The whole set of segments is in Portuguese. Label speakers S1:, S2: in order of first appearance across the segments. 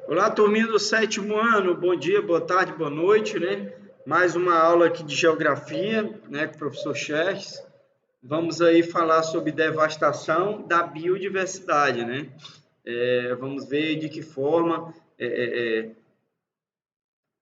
S1: Olá, turminha do sétimo ano, bom dia, boa tarde, boa noite, né? Mais uma aula aqui de geografia, né, com o professor Xerxes. Vamos aí falar sobre devastação da biodiversidade, né? Vamos ver de que forma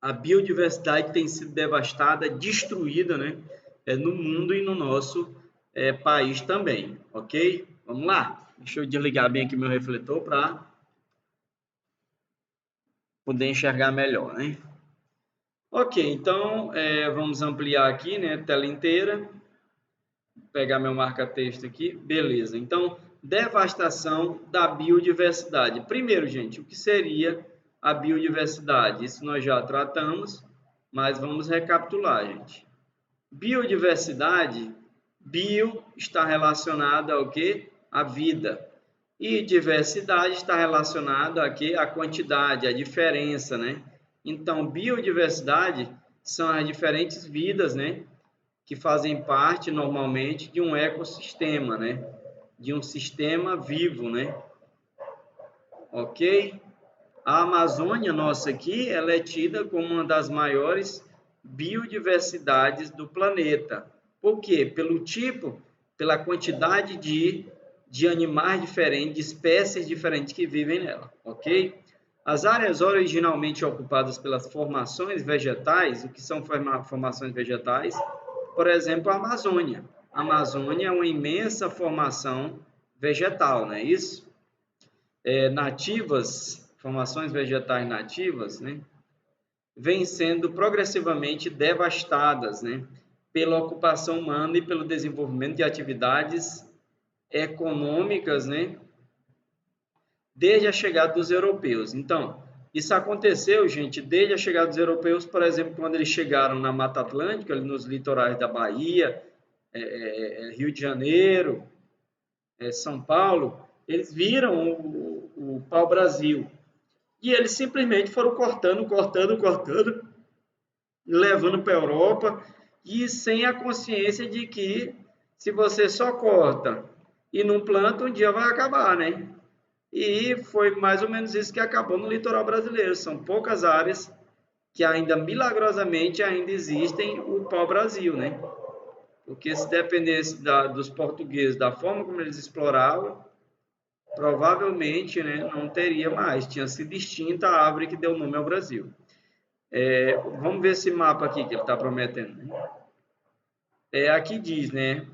S1: a biodiversidade tem sido devastada, destruída, né? No mundo e no nosso país também, ok? Vamos lá? Deixa eu desligar bem aqui meu refletor para poder enxergar melhor, né? Ok, então vamos ampliar aqui, né, tela inteira. Vou pegar meu marca-texto aqui, beleza. Então, devastação da biodiversidade. Primeiro, gente, o que seria a biodiversidade? Isso nós já tratamos, mas vamos recapitular, gente. Biodiversidade, bio está relacionada ao quê? A vida. E diversidade está relacionada a quê? A quantidade, a diferença, né? Então, biodiversidade são as diferentes vidas, né, que fazem parte normalmente de um ecossistema, né, de um sistema vivo, né? OK? A Amazônia nossa aqui, ela é tida como uma das maiores biodiversidades do planeta. Por quê? Pelo tipo, pela quantidade de animais diferentes, de espécies diferentes que vivem nela, ok? As áreas originalmente ocupadas pelas formações vegetais, o que são formações vegetais? Por exemplo, a Amazônia. A Amazônia é uma imensa formação vegetal, não é isso? Nativas, formações vegetais nativas, né, vêm sendo progressivamente devastadas, né, pela ocupação humana e pelo desenvolvimento de atividades econômicas, né, desde a chegada dos europeus. Então, isso aconteceu, gente, desde a chegada dos europeus, por exemplo, quando eles chegaram na Mata Atlântica, ali nos litorais da Bahia, Rio de Janeiro, São Paulo, eles viram o pau-brasil. E eles simplesmente foram cortando, levando para a Europa, e sem a consciência de que se você só corta e não planta, um dia vai acabar, né? E foi mais ou menos isso que acabou no litoral brasileiro. São poucas áreas que ainda, milagrosamente, ainda existem o pau-brasil, né? Porque se dependesse dos portugueses, da forma como eles exploravam, provavelmente, né, não teria mais. Tinha sido extinta a árvore que deu nome ao Brasil. Vamos ver esse mapa aqui que ele está prometendo. Né? Aqui diz, né?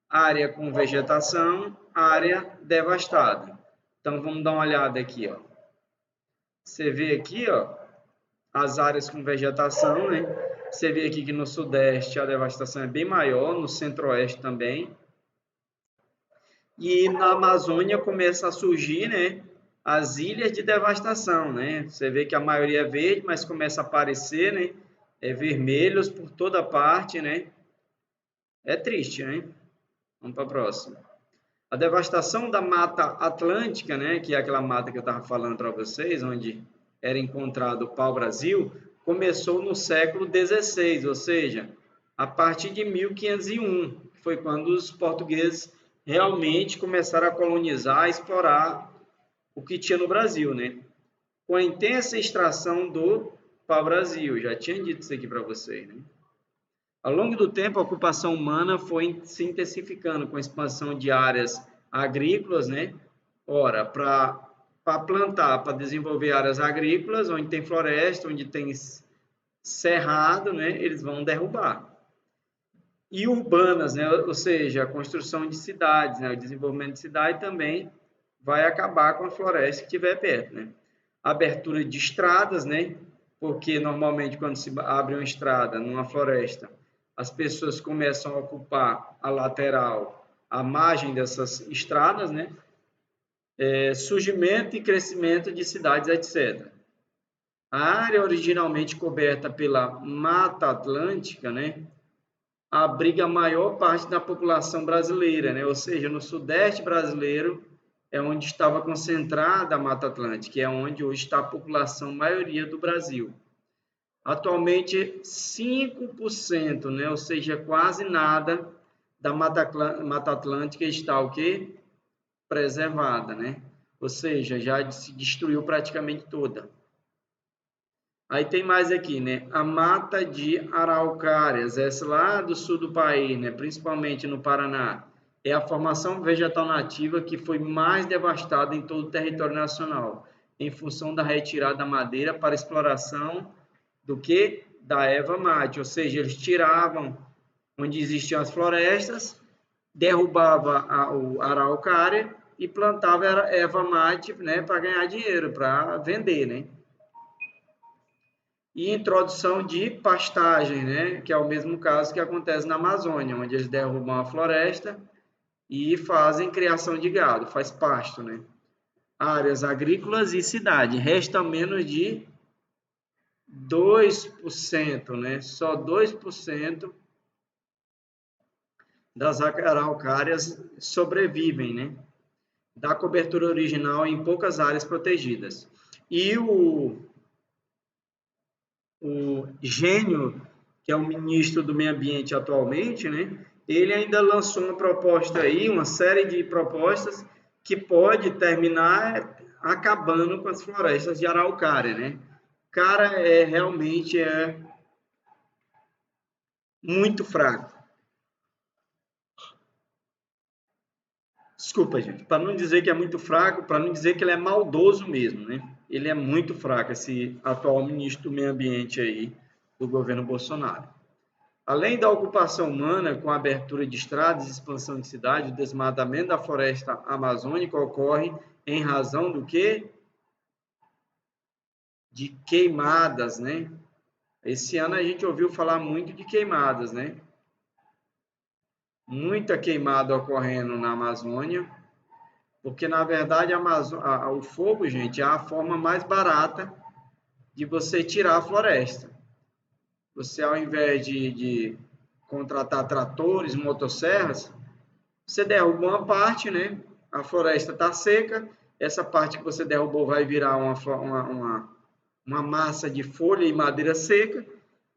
S1: Área com vegetação, área devastada. Então, vamos dar uma olhada aqui, ó. Você vê aqui, ó, as áreas com vegetação, né? Você vê aqui que no sudeste a devastação é bem maior, no centro-oeste também. E na Amazônia começa a surgir, né, as ilhas de devastação, né? Você vê que a maioria é verde, mas começa a aparecer, né, vermelhos por toda parte, né? É triste, né? Vamos para a próxima. A devastação da Mata Atlântica, né, que é aquela mata que eu estava falando para vocês, onde era encontrado o pau-brasil, começou no século XVI, ou seja, a partir de 1501, que foi quando os portugueses realmente começaram a colonizar, a explorar o que tinha no Brasil, né? Com a intensa extração do pau-brasil, já tinha dito isso aqui para vocês, né? Ao longo do tempo, a ocupação humana foi se intensificando com a expansão de áreas agrícolas, né? Ora, para plantar, para desenvolver áreas agrícolas, onde tem floresta, onde tem cerrado, né? Eles vão derrubar. E urbanas, né? Ou seja, a construção de cidades, né? O desenvolvimento de cidade também vai acabar com a floresta que estiver perto, né? Abertura de estradas, né? Porque normalmente quando se abre uma estrada numa floresta, as pessoas começam a ocupar a lateral, a margem dessas estradas, né? Surgimento e crescimento de cidades, etc. A área originalmente coberta pela Mata Atlântica, né, abriga a maior parte da população brasileira, né? Ou seja, no sudeste brasileiro é onde estava concentrada a Mata Atlântica, que é onde hoje está a população maioria do Brasil. Atualmente, 5%, né? Ou seja, quase nada da Mata Atlântica está o quê? Preservada, né? ou seja, já se destruiu praticamente toda. Aí tem mais aqui, né? A mata de araucárias, essa lá do sul do país, né? Principalmente no Paraná, é a formação vegetal nativa que foi mais devastada em todo o território nacional, em função da retirada da madeira para exploração do que? Da erva mate, ou seja, eles tiravam onde existiam as florestas, derrubava a araucária e plantava erva mate, né, para ganhar dinheiro, para vender, né? E introdução de pastagem, né, que é o mesmo caso que acontece na Amazônia, onde eles derrubam a floresta e fazem criação de gado, faz pasto, né? Áreas agrícolas e cidade, resta menos de 2%, né? Só 2% das araucárias sobrevivem, né? Da cobertura original em poucas áreas protegidas. E o Gênio, que é o ministro do Meio Ambiente atualmente, né? Ele ainda lançou uma proposta aí, uma série de propostas que pode terminar acabando com as florestas de araucária, né? Cara, realmente é muito fraco. Desculpa, gente, para não dizer que é muito fraco, para não dizer que ele é maldoso mesmo, né? Ele é muito fraco, esse atual ministro do Meio Ambiente aí do governo Bolsonaro. Além da ocupação humana com a abertura de estradas, expansão de cidades, o desmatamento da floresta amazônica ocorre em razão do quê? De queimadas, né? Esse ano a gente ouviu falar muito de queimadas, né? Muita queimada ocorrendo na Amazônia, porque na verdade o fogo, gente, é a forma mais barata de você tirar a floresta. Você, ao invés de contratar tratores, motosserras, você derruba uma parte, né? A floresta está seca, essa parte que você derrubou vai virar uma massa de folha e madeira seca,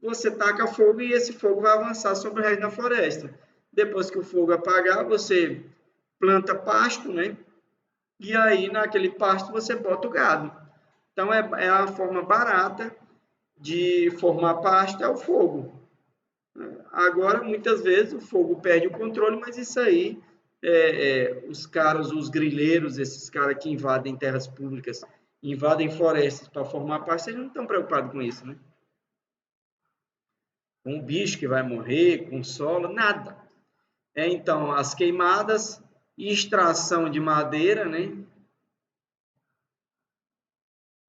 S1: você taca fogo e esse fogo vai avançar sobre o resto da floresta. Depois que o fogo apagar, você planta pasto, né? E aí, naquele pasto, você bota o gado. Então, é a forma barata de formar pasto, é o fogo. Agora, muitas vezes, o fogo perde o controle, mas isso aí, os caras, os grileiros, esses caras que invadem terras públicas, invadem florestas para formar pasto, eles não estão preocupados com isso, né? Com o bicho que vai morrer, com o solo, nada. Então, as queimadas, extração de madeira, né?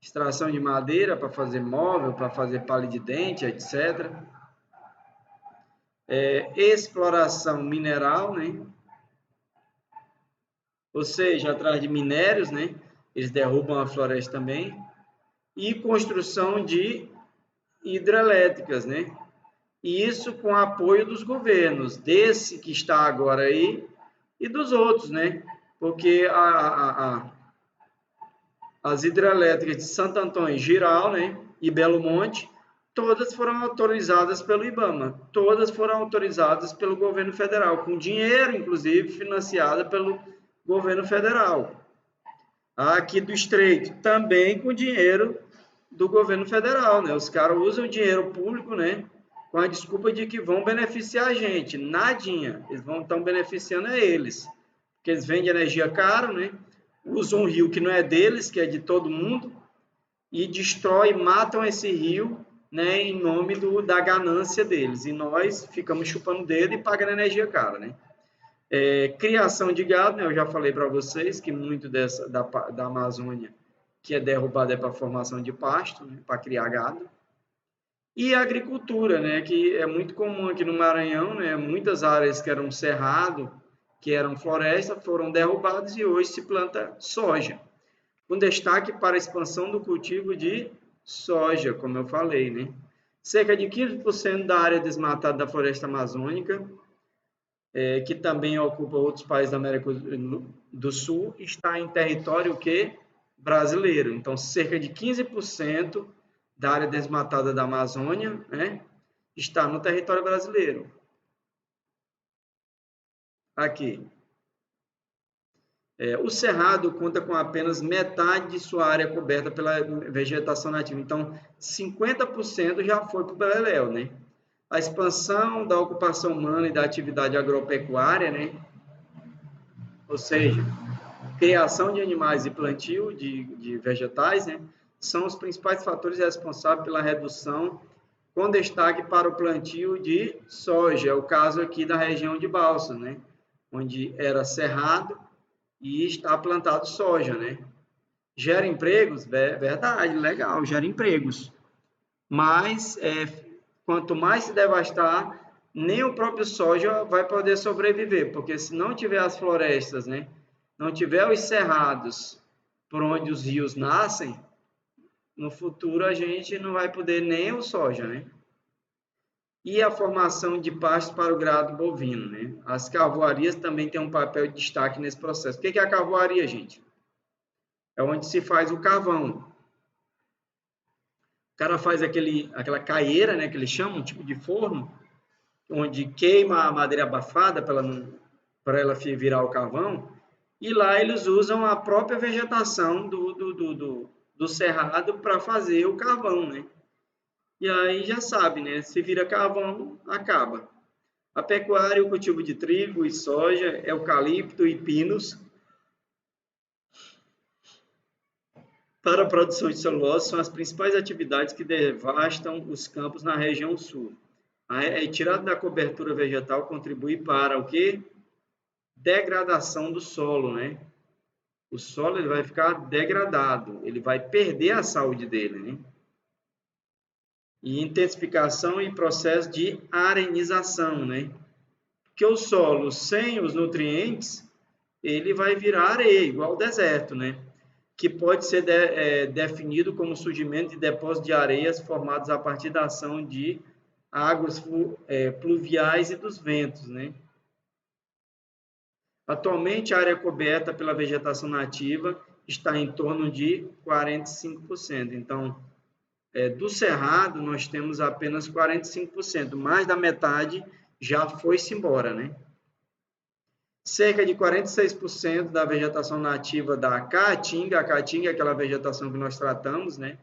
S1: Extração de madeira para fazer móvel, para fazer palha de dente, etc. Exploração mineral, né? Ou seja, atrás de minérios, né? Eles derrubam a floresta também. E construção de hidrelétricas, né? E isso com apoio dos governos, desse que está agora aí e dos outros, né? Porque as hidrelétricas de Santo Antônio, Giral, né? E Belo Monte, todas foram autorizadas pelo IBAMA, todas foram autorizadas pelo governo federal, com dinheiro, inclusive, financiada pelo governo federal. Aqui do Estreito, também com dinheiro do governo federal, né? Os caras usam o dinheiro público, né? Com a desculpa de que vão beneficiar a gente. Nadinha. Eles estão beneficiando a eles. Porque eles vendem energia caro, né? Usam um rio que não é deles, que é de todo mundo, e destrói, matam esse rio, né? Em nome da ganância deles. E nós ficamos chupando o dedo e pagando energia cara, né? Criação de gado, né? Eu já falei para vocês que muito da Amazônia que é derrubada é para formação de pasto, né? Para criar gado. E a agricultura, né? Que é muito comum aqui no Maranhão, né? Muitas áreas que eram cerrado, que eram floresta, foram derrubadas e hoje se planta soja. Com destaque para a expansão do cultivo de soja, como eu falei, né? Cerca de 15% da área desmatada da floresta amazônica, que também ocupa outros países da América do Sul, está em território que? Brasileiro. Então, cerca de 15% da área desmatada da Amazônia, né, está no território brasileiro. Aqui. O cerrado conta com apenas metade de sua área coberta pela vegetação nativa. Então, 50% já foi para o beleléu, né? A expansão da ocupação humana e da atividade agropecuária, né? Ou seja, criação de animais e plantio de vegetais, né? São os principais fatores responsáveis pela redução, com destaque para o plantio de soja. É o caso aqui da região de Balsas, né? Onde era cerrado e está plantado soja, né? Gera empregos? Verdade, legal, gera empregos. Mas, quanto mais se devastar, nem o próprio soja vai poder sobreviver, porque se não tiver as florestas, né? Não tiver os cerrados por onde os rios nascem, no futuro a gente não vai poder nem o soja, né? E a formação de pastos para o gado bovino, né? As carvoarias também têm um papel de destaque nesse processo. O que é a carvoaria, gente? É onde se faz o carvão. O cara faz aquela caieira, né, que eles chamam, um tipo de forno, onde queima a madeira abafada para ela virar o carvão, e lá eles usam a própria vegetação do cerrado para fazer o carvão, né? E aí já sabe, né? Se vira carvão, acaba. A pecuária, o cultivo de trigo e soja, eucalipto e pinos para a produção de celulose são as principais atividades que devastam os campos na região sul. A retirada da cobertura vegetal contribui para o quê? Degradação do solo, né? O solo ele vai ficar degradado, ele vai perder a saúde dele, né? E intensificação e processo de arenização, né? Porque o solo sem os nutrientes, ele vai virar areia, igual o deserto, né? Que pode ser definido como surgimento de depósitos de areias formados a partir da ação de águas pluviais e dos ventos, né? Atualmente, a área coberta pela vegetação nativa está em torno de 45%. Então, do cerrado, nós temos apenas 45%, mais da metade já foi-se embora, né? Cerca de 46% da vegetação nativa da caatinga, a caatinga é aquela vegetação que nós tratamos, né?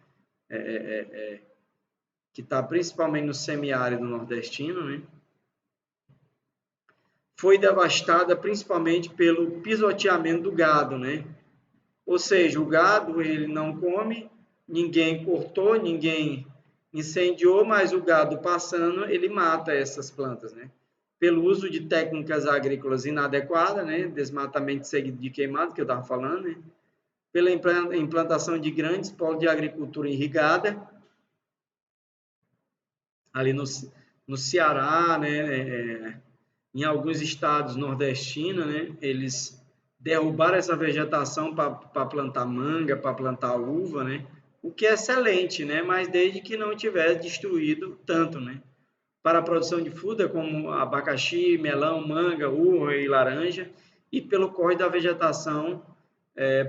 S1: Que está principalmente no semiárido nordestino, né? Foi devastada principalmente pelo pisoteamento do gado, né? Ou seja, o gado ele não come, ninguém cortou, ninguém incendiou, mas o gado passando, ele mata essas plantas, né? Pelo uso de técnicas agrícolas inadequadas, né? Desmatamento seguido de queimado, que eu estava falando, né? Pela implantação de grandes polos de agricultura irrigada, ali no Ceará, né? Em alguns estados nordestinos, né? Eles derrubaram essa vegetação para plantar manga, para plantar uva, né? O que é excelente, né? Mas desde que não tivesse destruído tanto, né? Para a produção de fruta como abacaxi, melão, manga, uva e laranja, e pelo corte da vegetação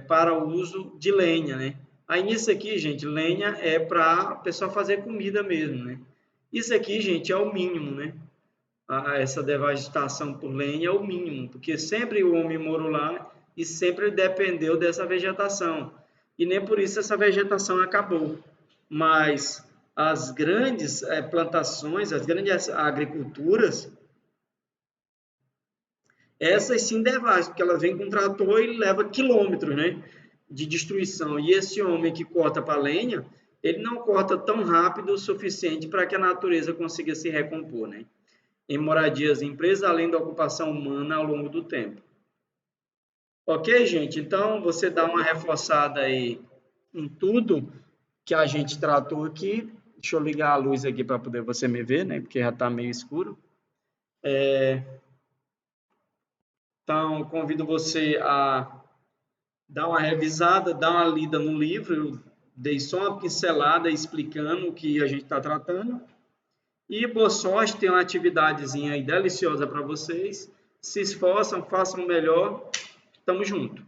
S1: para o uso de lenha, né? Aí nisso aqui, gente, lenha é para o pessoal fazer comida mesmo, né? Isso aqui, gente, é o mínimo, né? Essa devastação por lenha é o mínimo, porque sempre o homem morou lá e sempre dependeu dessa vegetação. E nem por isso essa vegetação acabou. Mas as grandes plantações, as grandes agriculturas, essas sim devastam, porque elas vêm com trator e leva quilômetros, né, de destruição. E esse homem que corta para lenha, ele não corta tão rápido o suficiente para que a natureza consiga se recompor, né? Em moradias e empresas, além da ocupação humana ao longo do tempo. Ok, gente? Então, você dá uma reforçada aí em tudo que a gente tratou aqui. Deixa eu ligar a luz aqui para poder você me ver, né? Porque já está meio escuro. Então, convido você a dar uma revisada, dar uma lida no livro. Eu dei só uma pincelada explicando o que a gente está tratando. E boa sorte, tem uma atividadezinha aí deliciosa para vocês. Se esforçam, façam o melhor. Tamo junto.